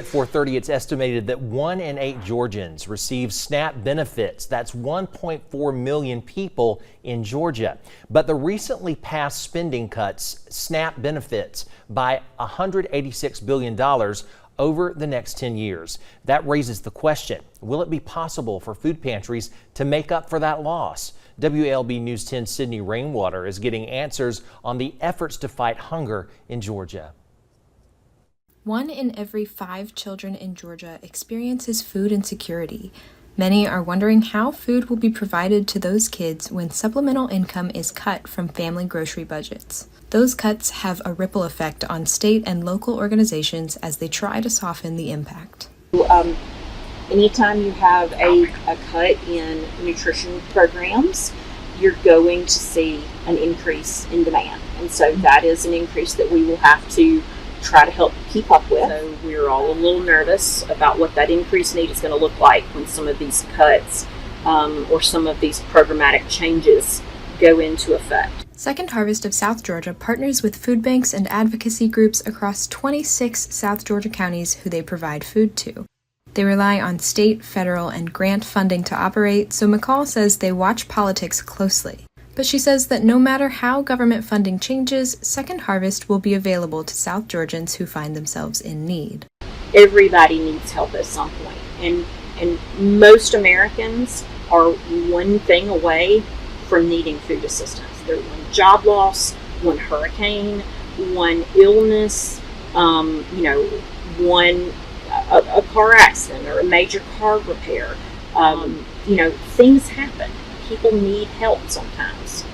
At 4:30, it's estimated that 1 in 8 Georgians receive SNAP benefits. That's 1.4 million people in Georgia. But the recently passed spending cuts SNAP benefits by $186 billion over the next 10 years. That raises the question, will it be possible for food pantries to make up for that loss? WALB News 10 Sydney Rainwater is getting answers on the efforts to fight hunger in Georgia. 1 in every 5 children in Georgia experiences food insecurity. Many are wondering how food will be provided to those kids when supplemental income is cut from family grocery budgets. Those cuts have a ripple effect on state and local organizations as they try to soften the impact. Anytime you have a cut in nutrition programs, you're going to see an increase in demand. And so that is an increase that we will have to try to help keep up with. So we're all a little nervous about what that increased need is going to look like when some of these cuts or some of these programmatic changes go into effect. Second Harvest of South Georgia partners with food banks and advocacy groups across 26 South Georgia counties who they provide food to. They rely on state, federal, and grant funding to operate, so McCall says they watch politics closely. But she says that no matter how government funding changes, Second Harvest will be available to South Georgians who find themselves in need. Everybody needs help at some point, and most Americans are one thing away from needing food assistance. They're one job loss, one hurricane, one illness, one a car accident or a major car repair. Things happen. People need help sometimes.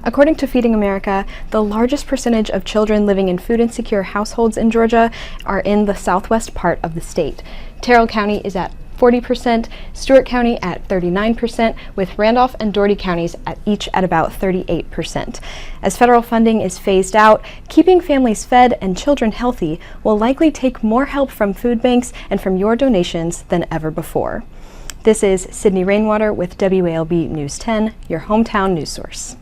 According to Feeding America, the largest percentage of children living in food insecure households in Georgia are in the southwest part of the state. Terrell County is at 40%, Stewart County at 39%, with Randolph and Dougherty counties each at about 38%. As federal funding is phased out, keeping families fed and children healthy will likely take more help from food banks and from your donations than ever before. This is Sydney Rainwater with WALB News 10, your hometown news source.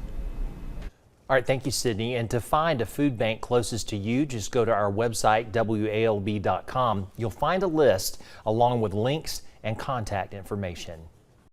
All right, thank you, Sydney. And to find a food bank closest to you, just go to our website, WALB.com. You'll find a list along with links and contact information.